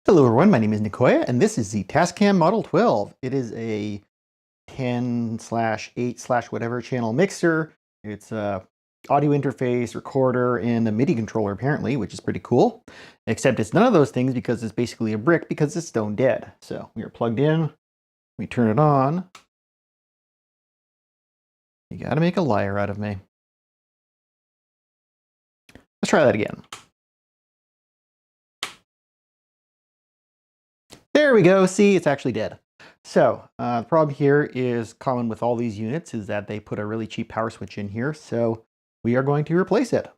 Hello everyone, my name is Nicoya, and this is the Tascam Model 12. It is a 10/8/whatever channel mixer. It's a audio interface, recorder, and a MIDI controller apparently, which is pretty cool. Except it's none of those things because it's basically a brick because it's stone dead. So we are plugged in, we turn it on. You gotta make a liar out of me. Let's try that again. There we go. See, it's actually dead. So the problem here is common with all these units is that they put a really cheap power switch in here. So we are going to replace it.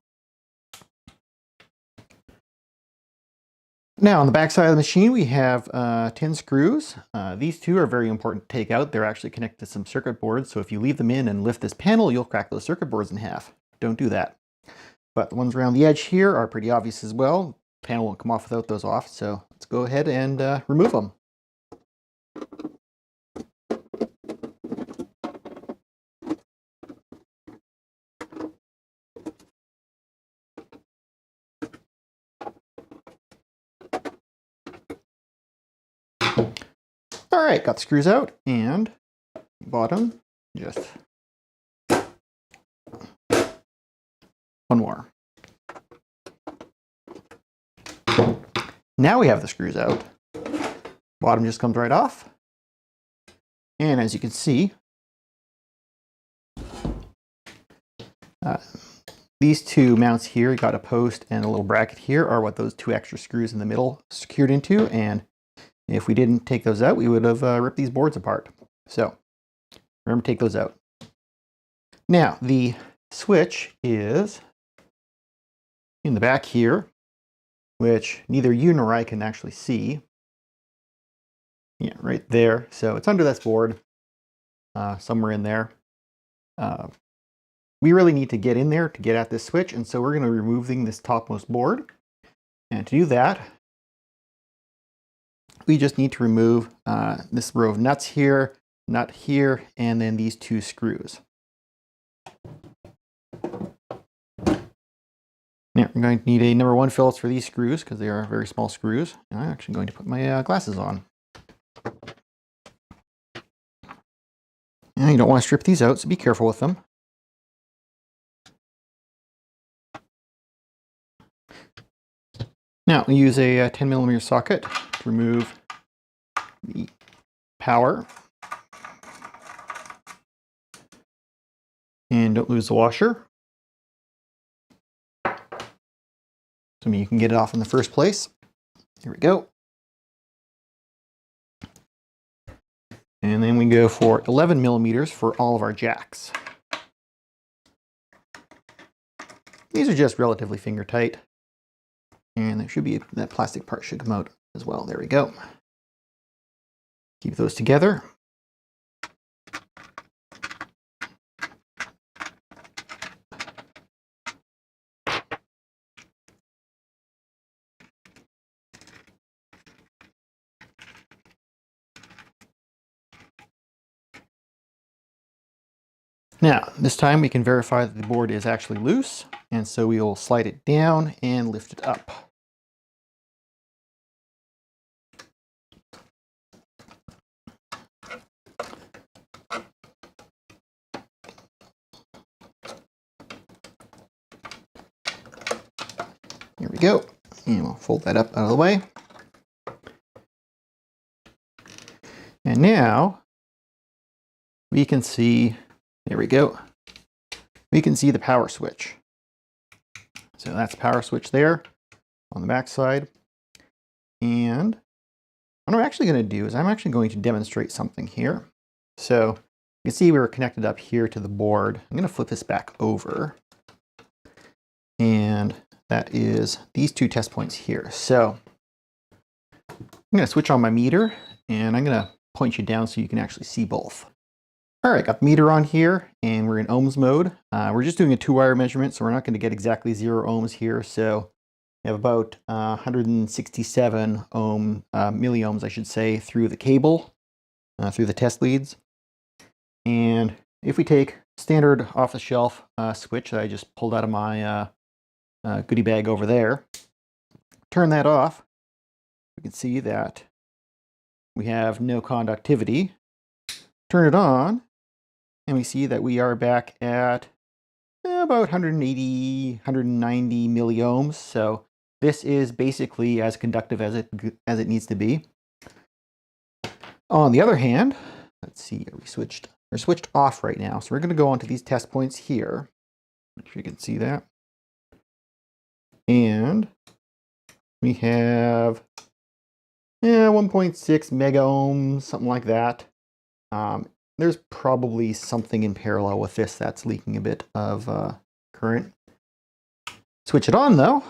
Now on the back side of the machine, we have 10 screws. These two are very important to take out. They're actually connected to some circuit boards. So if you leave them in and lift this panel, you'll crack those circuit boards in half. Don't do that. But the ones around the edge here are pretty obvious as well. The panel won't come off without those off. So let's go ahead and remove them. All right, got the screws out, and bottom, just one more. Now we have the screws out. Bottom just comes right off. And as you can see, these two mounts here, you got a post and a little bracket here, are what those two extra screws in the middle secured into. And if we didn't take those out, we would have ripped these boards apart. So remember to take those out. Now the switch is in the back here, which neither you nor I can actually see. Yeah, right there. So it's under this board, somewhere in there. We really need to get in there to get at this switch, and so we're going to be removing this topmost board. And to do that, we just need to remove this row of nuts here, nut here, and then these two screws. Now we're going to need a number 1 Phillips for these screws because they are very small screws. And I'm actually going to put my glasses on. And you don't want to strip these out, so be careful with them. Now we use a 10mm socket to remove the power. And don't lose the washer. So you can get it off in the first place. Here we go. And then we go for 11mm for all of our jacks. These are just relatively finger tight. And there should be, that plastic part should come out as well. There we go. Keep those together. Now, this time we can verify that the board is actually loose, and so we will slide it down and lift it up. Here we go, and we'll fold that up out of the way. And now we can see, there we go, we can see the power switch. So that's the power switch there on the back side. And what I'm actually going to do is I'm actually going to demonstrate something here. So you can see we were connected up here to the board. I'm going to flip this back over. And that is these two test points here. So I'm going to switch on my meter, and I'm going to point you down so you can actually see both. All right, got the meter on here, and we're in ohms mode. We're just doing a 2-wire measurement, so we're not going to get exactly 0 ohms here. So we have about 167 milliohms, I should say, through the cable, through the test leads. And if we take standard off-the-shelf switch that I just pulled out of my goodie bag over there, turn that off, we can see that we have no conductivity. Turn it on, and we see that we are back at about 180, 190 milliohms. So this is basically as conductive as it needs to be. On the other hand, let's see, we're switched off right now. So we're going to go onto these test points here. Make sure you can see that. And we have 1.6 mega ohms, something like that. There's probably something in parallel with this that's leaking a bit of current. Switch it on though,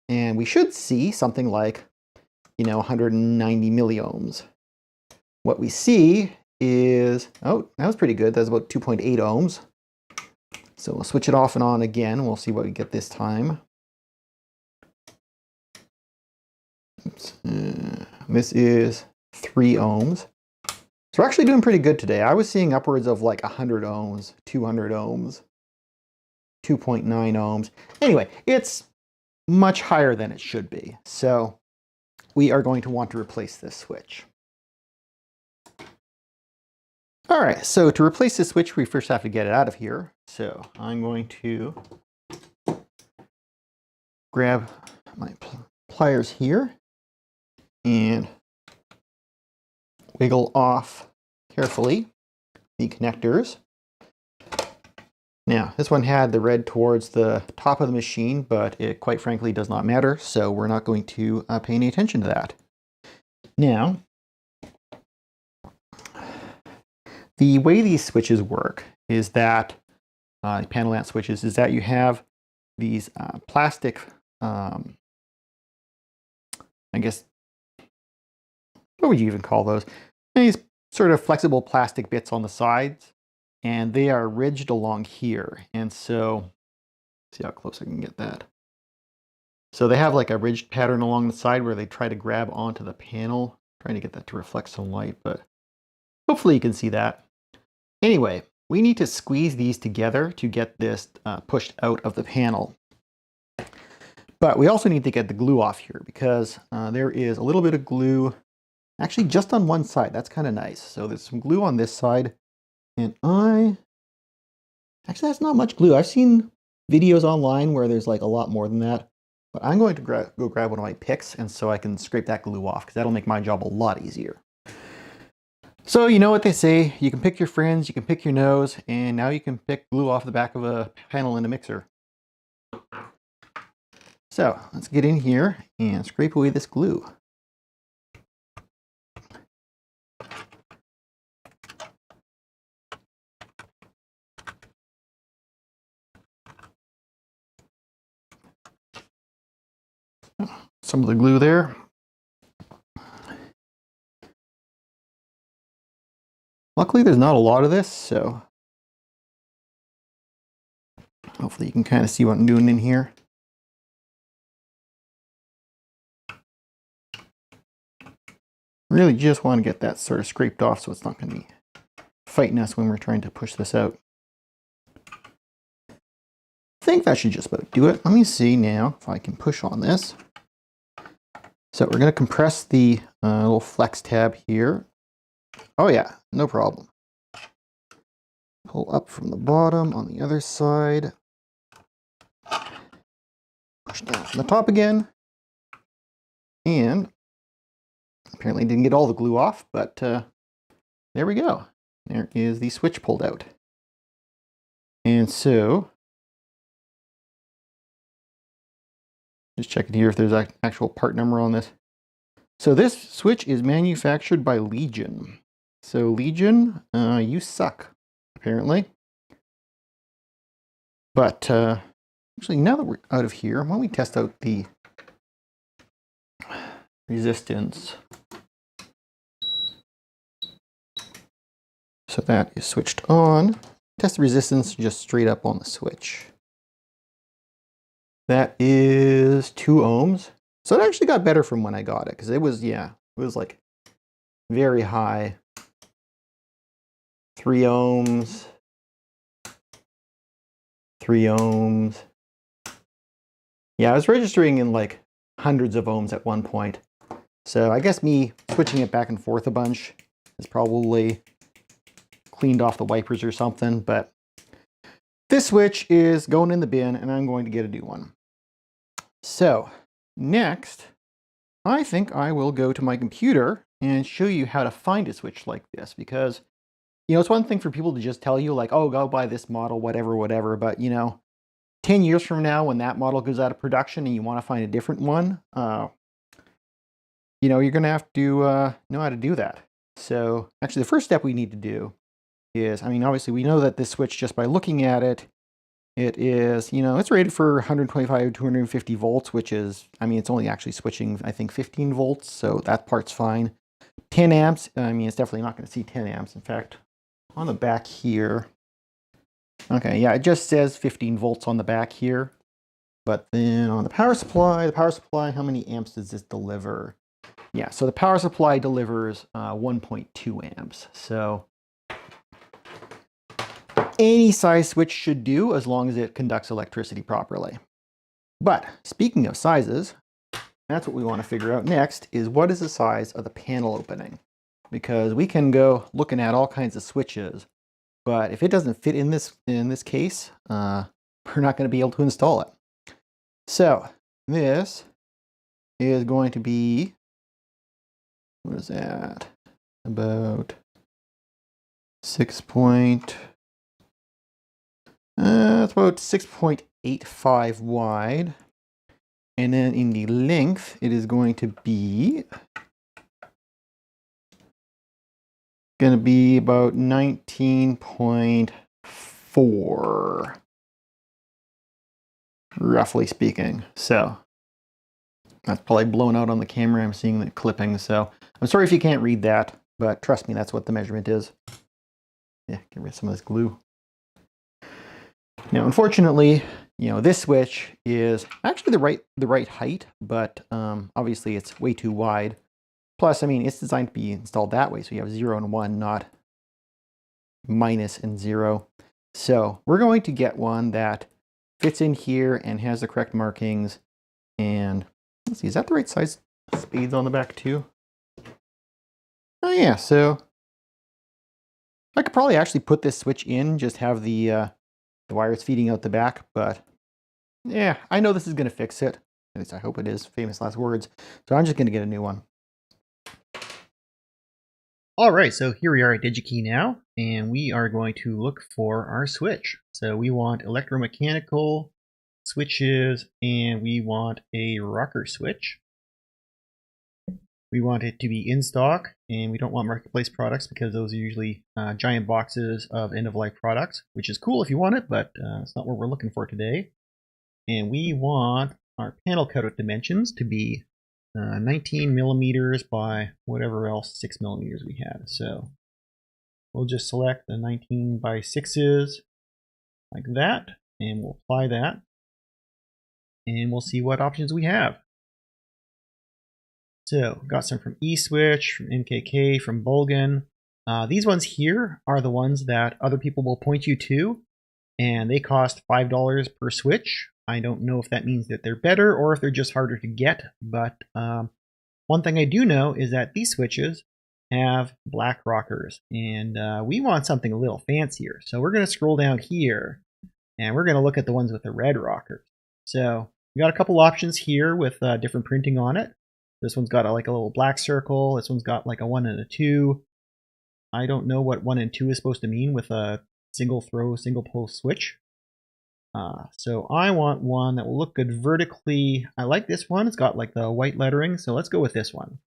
and we should see something like, 190 milliohms. What we see is, oh, that was pretty good. That's about 2.8 ohms. So we'll switch it off and on again. We'll see what we get this time. Oops. This is 3 ohms. So we're actually doing pretty good today. I was seeing upwards of like 100 ohms, 200 ohms, 2.9 ohms. Anyway, it's much higher than it should be. So we are going to want to replace this switch. All right, so to replace this switch, we first have to get it out of here. So I'm going to grab my pliers here and wiggle off carefully the connectors. Now, this one had the red towards the top of the machine, but it quite frankly does not matter, so we're not going to pay any attention to that. Now, the way these switches work is that, panel lamp switches, is that you have these plastic, I guess, what would you even call those? These sort of flexible plastic bits on the sides, and they are ridged along here. And so, see how close I can get that. So they have like a ridged pattern along the side where they try to grab onto the panel. Trying to get that to reflect some light, but hopefully you can see that. Anyway, we need to squeeze these together to get this pushed out of the panel. But we also need to get the glue off here because there is a little bit of glue actually just on one side. That's kind of nice. So there's some glue on this side, and actually that's not much glue. I've seen videos online where there's like a lot more than that, but I'm going to go grab one of my picks, and so I can scrape that glue off because that'll make my job a lot easier. So you know what they say, you can pick your friends, you can pick your nose, and now you can pick glue off the back of a panel in a mixer. So let's get in here and scrape away this glue. Some of the glue there. Luckily, there's not a lot of this, so hopefully you can kind of see what I'm doing in here. Really just want to get that sort of scraped off so it's not going to be fighting us when we're trying to push this out. I think that should just about do it. Let me see now if I can push on this. So we're going to compress the little flex tab here. Oh yeah, no problem. Pull up from the bottom on the other side. Push down from the top again. And apparently didn't get all the glue off, but there we go. There is the switch pulled out. And so, just checking here if there's an actual part number on this. So this switch is manufactured by Legion. So Legion, you suck, apparently. But actually, now that we're out of here, why don't we test out the resistance. So that is switched on. Test the resistance just straight up on the switch. That is 2 ohms. So it actually got better from when I got it, because it was, yeah, it was like very high. 3 ohms. 3 ohms. Yeah, I was registering in like hundreds of ohms at one point. So I guess me switching it back and forth a bunch is probably cleaned off the wipers or something, but this switch is going in the bin and I'm going to get a new one. So next, I think I will go to my computer and show you how to find a switch like this, because, you know, it's one thing for people to just tell you like, oh, go buy this model, whatever, but you know, 10 years from now when that model goes out of production and you want to find a different one, you know, you're going to have to know how to do that. So actually the first step we need to do is, I mean, obviously we know that this switch, just by looking at it, it is, you know, it's rated for 125 to 250 volts, which is, I mean, it's only actually switching, I think, 15 volts. So that part's fine. 10 amps, I mean, it's definitely not going to see 10 amps. In fact, on the back here, okay, yeah, it just says 15 volts on the back here. But then on the power supply, how many amps does this deliver? Yeah, so the power supply delivers 1.2 amps. So any size switch should do as long as it conducts electricity properly. But speaking of sizes, that's what we want to figure out next, is what is the size of the panel opening? Because we can go looking at all kinds of switches, but if it doesn't fit in this case, we're not going to be able to install it. So this is going to be, what is that? About 6.85 wide. And then in the length, it is going to be about 19.4, roughly speaking. So that's probably blown out on the camera. I'm seeing the clipping. So I'm sorry if you can't read that, but trust me, that's what the measurement is. Yeah, get rid of some of this glue. Now, unfortunately, you know, this switch is actually the right height, but obviously it's way too wide. Plus, I mean, it's designed to be installed that way, so you have 0 and 1, not minus and 0. So we're going to get one that fits in here and has the correct markings. And let's see, is that the right size spades on the back too? Oh yeah, so I could probably actually put this switch in, just have the wires feeding out the back, but yeah, I know this is going to fix it. At least I hope it is. Famous last words. So I'm just going to get a new one. All right, so here we are at DigiKey now, and we are going to look for our switch. So we want electromechanical switches, and we want a rocker switch. We want it to be in stock, and we don't want marketplace products because those are usually giant boxes of end-of-life products, which is cool if you want it, but it's not what we're looking for today. And we want our panel cutout dimensions to be 19 millimeters by whatever else 6 millimeters we had. So we'll just select the 19 by 6s like that, and we'll apply that, and we'll see what options we have. So got some from eSwitch, from MKK, from Bulgan. These ones here are the ones that other people will point you to, and they cost $5 per switch. I don't know if that means that they're better or if they're just harder to get, but one thing I do know is that these switches have black rockers, and we want something a little fancier. So we're going to scroll down here, and we're going to look at the ones with the red rockers. So we got a couple options here with different printing on it. This one's got like a little black circle. This one's got like a 1 and a 2. I don't know what 1 and 2 is supposed to mean with a single throw, single pull switch. So I want one that will look good vertically. I like this one. It's got like the white lettering, so let's go with this one.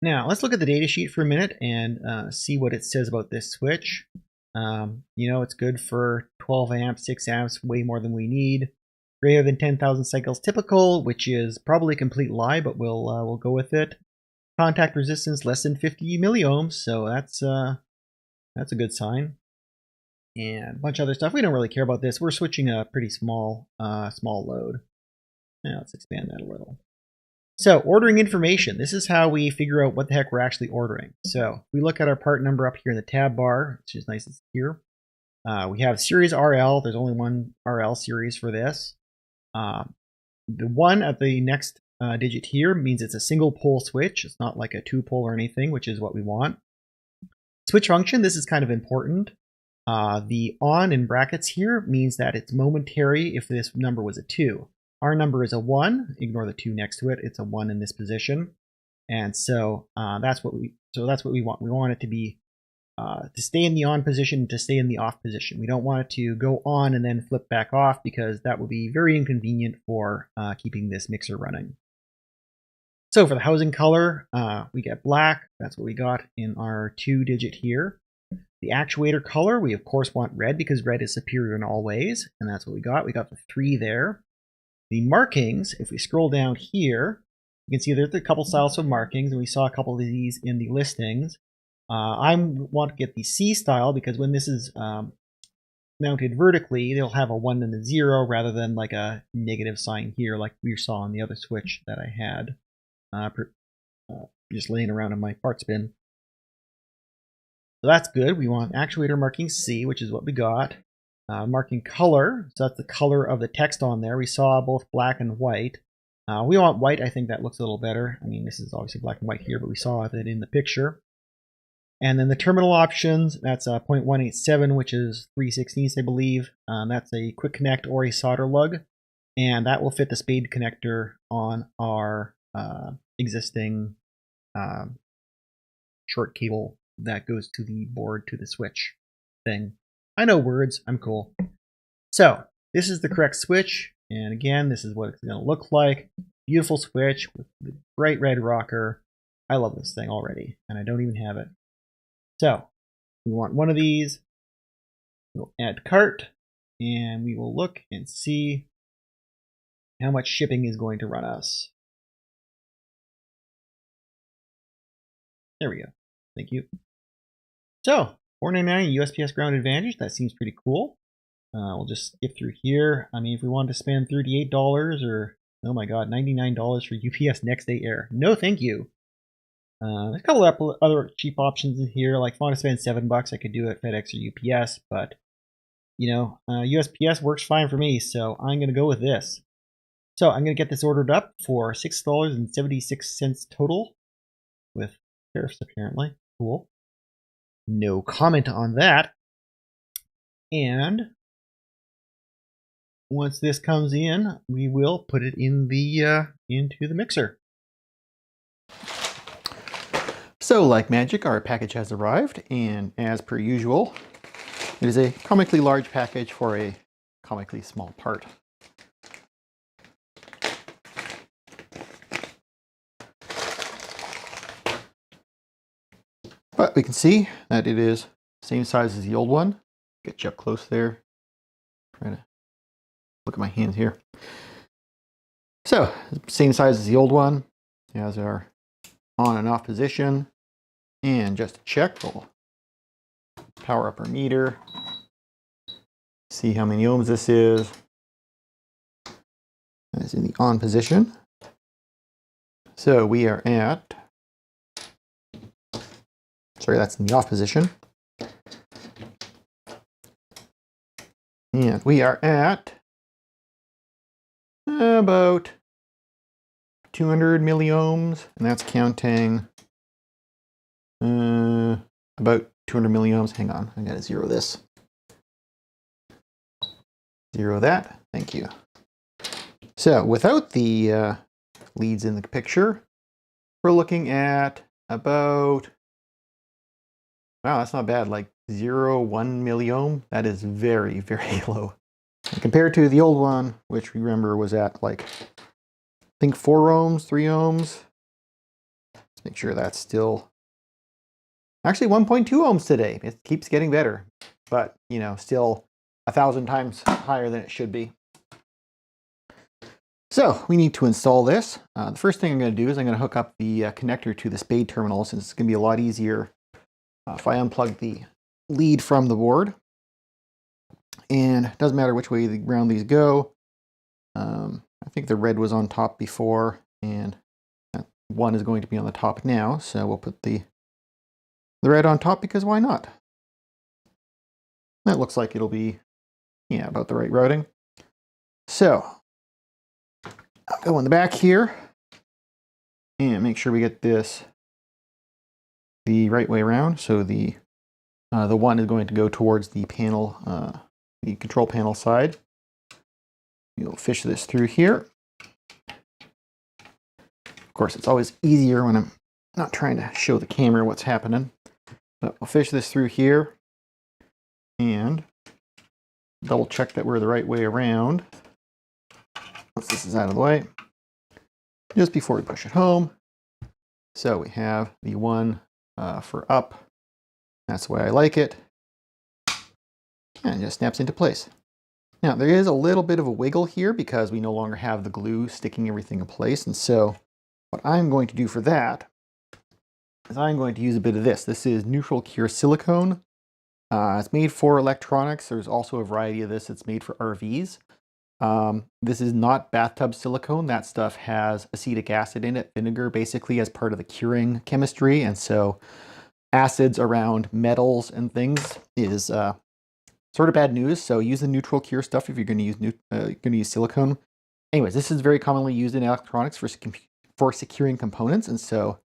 Now let's look at the datasheet for a minute and see what it says about this switch. You know, it's good for 12 amps, 6 amps, way more than we need. Greater than 10,000 cycles typical, which is probably a complete lie, but we'll go with it. Contact resistance less than 50 milliohms, so that's a good sign. And a bunch of other stuff. We don't really care about this. We're switching a pretty small load. Now let's expand that a little. So ordering information. This is how we figure out what the heck we're actually ordering. So we look at our part number up here in the tab bar, which is nice and secure. We have series RL. There's only one RL series for this. The one at the next digit here means it's a single pole switch. It's not like a 2-pole or anything, which is what we want. Switch function, this is kind of important. The on in brackets here means that it's momentary if this number was a 2. Our number is a 1. Ignore the 2 next to it. It's a 1 in this position. And so that's what we want. We want it to be to stay in the on position, to stay in the off position. We don't want it to go on and then flip back off, because that would be very inconvenient for keeping this mixer running. So for the housing color, we get black. That's what we got in our 2-digit here. The actuator color, we of course want red, because red is superior in all ways, and that's what we got. We got the 3 there. The markings, if we scroll down here, you can see there's a couple styles of markings, and we saw a couple of these in the listings. I want to get the C style, because when this is mounted vertically, they'll have a 1 and a 0 rather than like a negative sign here like we saw on the other switch that I had just laying around in my parts bin. So that's good. We want actuator marking C, which is what we got. Marking color, so that's the color of the text on there. We saw both black and white. We want white. I think that looks a little better. I mean, this is obviously black and white here, but we saw it in the picture. And then the terminal options, that's 0.187, which is 3/16, I believe. That's a quick connect or a solder lug, and that will fit the spade connector on our existing short cable that goes to the board, to the switch thing. I know words, I'm cool. So this is the correct switch, and again, this is what it's going to look like. Beautiful switch with the bright red rocker. I love this thing already, and I don't even have it. So we want one of these. We'll add cart, and we will look and see how much shipping is going to run us. There we go. Thank you. So $4.99 USPS ground advantage. That seems pretty cool. We'll just skip through here. I mean, if we wanted to spend $38 or, oh my god, $99 for UPS next day air. No, thank you. There's a couple of other cheap options in here. Like if I want to spend $7, I could do it at FedEx or UPS, but you know, USPS works fine for me, so I'm going to go with this. So I'm going to get this ordered up for $6.76 total, with tariffs apparently. Cool. No comment on that. And once this comes in, we will put it in the into the mixer. So like magic, our package has arrived, and as per usual, it is a comically large package for a comically small part. But we can see that it is the same size as the old one. Get you up close there. Try to look at my hands here. So, same size as the old one. It has our on and off position. And just to check, we'll power up our meter. See how many ohms this is. That is in the on position. So we are at, sorry, that's in the off position. And we are at about 200 milliohms, and that's counting about 200 milliohms. Hang on, I gotta zero this. Zero that, thank you. So without the leads in the picture, we're looking at about, wow, that's not bad, like 0.1 milliohm. That is very, very low. And compared to the old one, which we remember was at like, I think 4 ohms, 3 ohms. Let's make sure that's still, actually 1.2 ohms today. It keeps getting better, but you know, still 1,000 times higher than it should be. So we need to install this. The first thing I'm going to do is I'm going to hook up the connector to the spade terminal, since it's going to be a lot easier if I unplug the lead from the board. And it doesn't matter which way around these go. I think the red was on top before, and that one is going to be on the top now. So we'll put the red on top, because why not? That looks like it'll be, yeah, about the right routing. So I'll go in the back here, And make sure we get this the right way around. So the one is going to go towards the panel, the control panel side. You'll fish this through here. Of course, it's always easier when I'm not trying to show the camera what's happening. But we'll fish this through here and double check that we're the right way around. Once this is out of the way, just before we push it home. So we have the one for up. That's the way I like it. And it just snaps into place. Now, there is a little bit of a wiggle here because we no longer have the glue sticking everything in place. And so what I'm going to do for that is I'm going to use a bit of this. This is neutral cure silicone. It's made for electronics. There's also a variety of this. It's made for RVs. This is not bathtub silicone. That stuff has acetic acid in it, vinegar, basically as part of the curing chemistry. And so acids around metals and things is sort of bad news. So use the neutral cure stuff if you're going to use silicone. Anyways, this is very commonly used in electronics for securing components, and so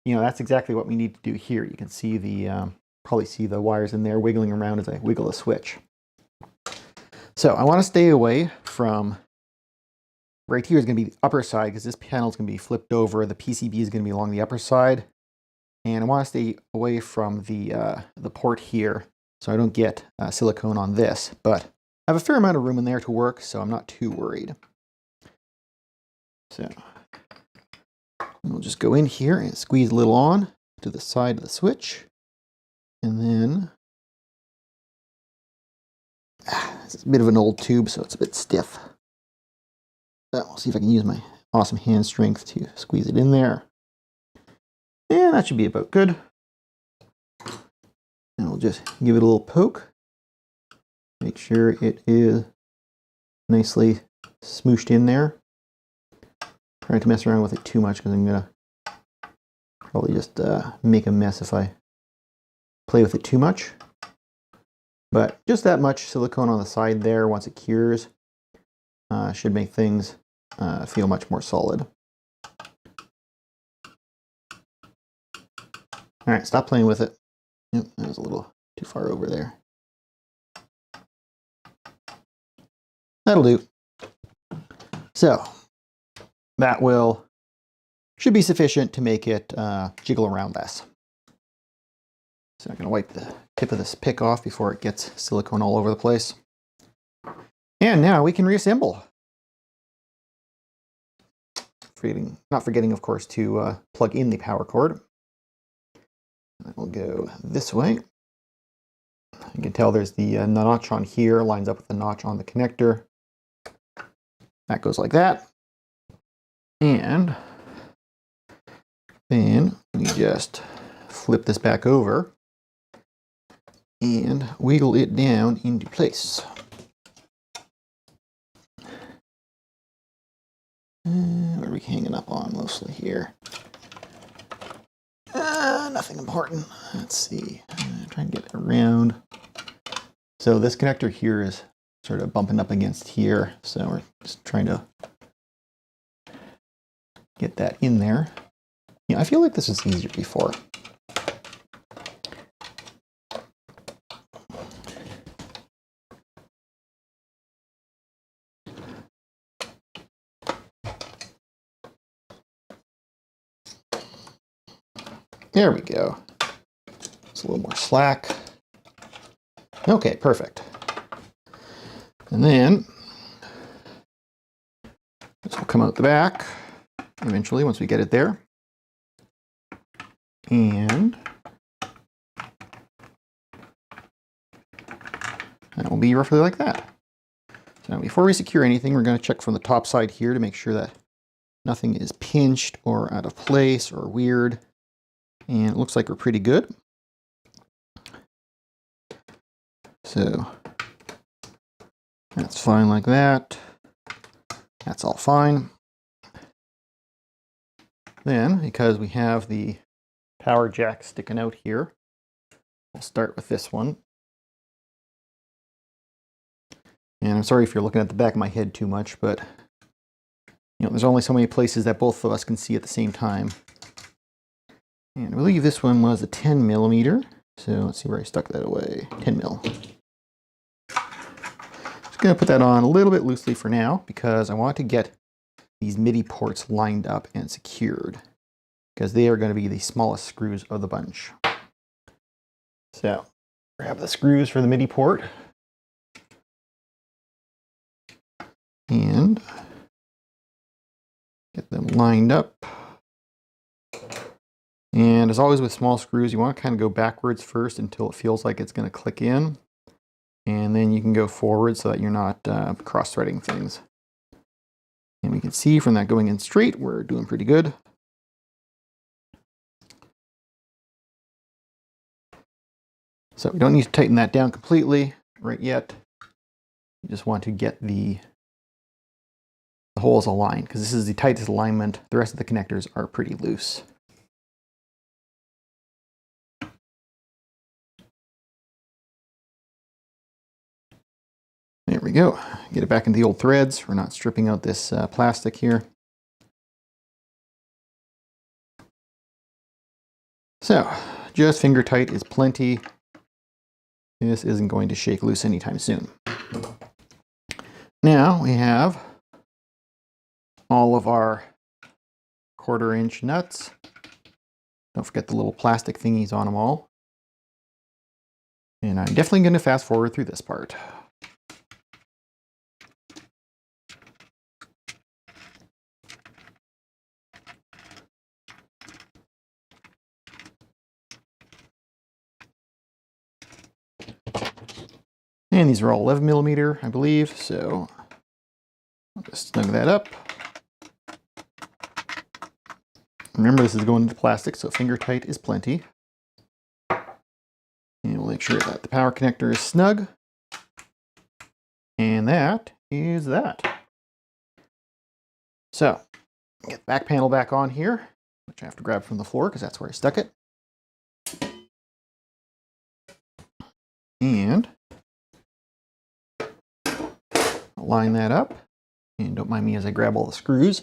that's exactly what we need to do here. You can see the probably see the wires in there wiggling around as I wiggle a switch. So I want to stay away from right here is going to be the upper side because this panel is going to be flipped over. The PCB is going to be along the upper side, and I want to stay away from the port here, so I don't get silicone on this, but I have a fair amount of room in there to work, so I'm not too worried. So we'll just go in here and squeeze a little on to the side of the switch, and then it's a bit of an old tube, so it's a bit stiff. But we'll see if I can use my awesome hand strength to squeeze it in there. And that should be about good. And we'll just give it a little poke. Make sure it is nicely smooshed in there. Try not to mess around with it too much because I'm going to probably just make a mess if I play with it too much. But just that much silicone on the side there, once it cures, should make things feel much more solid. All right, stop playing with it. Yep, that was a little too far over there. That'll do. So that should be sufficient to make it jiggle around less. So I'm going to wipe the tip of this pick off before it gets silicone all over the place. And now we can reassemble. Not forgetting, of course, to plug in the power cord. And we'll go this way. You can tell there's the notch on here, lines up with the notch on the connector. That goes like that. And then we just flip this back over and wiggle it down into place. What are we hanging up on mostly here? Nothing important. Let's see. Try and get it around. So this connector here is sort of bumping up against here. So we're just trying to get that in there. I feel like this was easier before. There we go. It's a little more slack. Okay, perfect. And then this will come out the back eventually once we get it there. And that will be roughly like that. So now before we secure anything, we're going to check from the top side here to make sure that nothing is pinched or out of place or weird. And it looks like we're pretty good. So that's fine like that. That's all fine. Then, because we have the power jack sticking out here, we'll start with this one. And I'm sorry if you're looking at the back of my head too much, but there's only so many places that both of us can see at the same time. And I believe this one was a 10 millimeter. So let's see where I stuck that away. 10 mil. Just going to put that on a little bit loosely for now because I want to get these MIDI ports lined up and secured because they are going to be the smallest screws of the bunch. So grab the screws for the MIDI port and get them lined up. And as always with small screws, you want to kind of go backwards first until it feels like it's going to click in. And then you can go forward so that you're not cross-threading things. And we can see from that going in straight, we're doing pretty good. So we don't need to tighten that down completely right yet. You just want to get the holes aligned because this is the tightest alignment. The rest of the connectors are pretty loose. There we go. Get it back into the old threads. We're not stripping out this plastic here. So, just finger tight is plenty. This isn't going to shake loose anytime soon. Now we have all of our 1/4 inch nuts. Don't forget the little plastic thingies on them all. And I'm definitely going to fast forward through this part. And these are all 11 millimeter, I believe, so I'll just snug that up. Remember, this is going into plastic, so finger tight is plenty. And we'll make sure that the power connector is snug. And that is that. So, get the back panel back on here, which I have to grab from the floor because that's where I stuck it. And line that up. And don't mind me as I grab all the screws.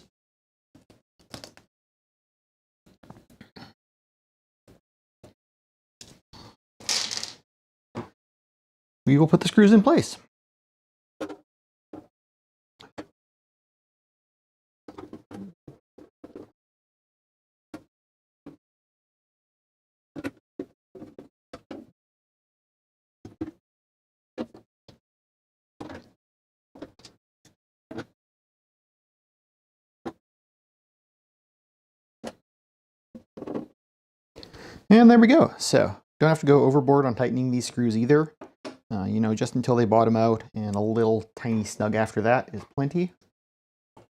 We will put the screws in place. And there we go. So don't have to go overboard on tightening these screws either. You know, just until they bottom out, and a little tiny snug after that is plenty.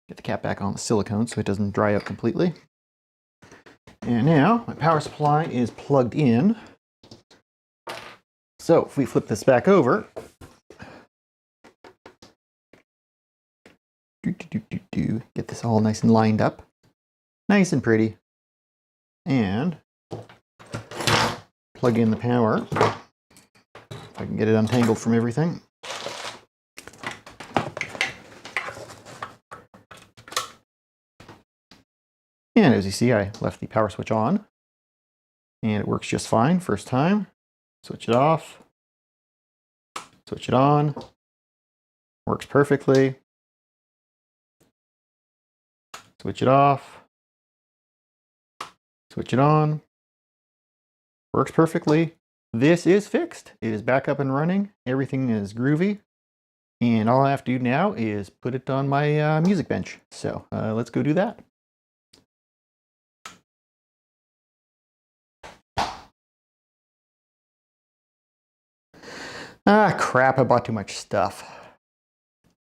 Get the cap back on the silicone so it doesn't dry out completely. And now my power supply is plugged in. So if we flip this back over, get this all nice and lined up, nice and pretty, and plug in the power. If I can get it untangled from everything. And as you see, I left the power switch on, and it works just fine first time. Switch it off, switch it on, works perfectly. Switch it off, switch it on, works perfectly. This is fixed. It is back up and running. Everything is groovy. And all I have to do now is put it on my music bench. So let's go do that. Ah, crap, I bought too much stuff.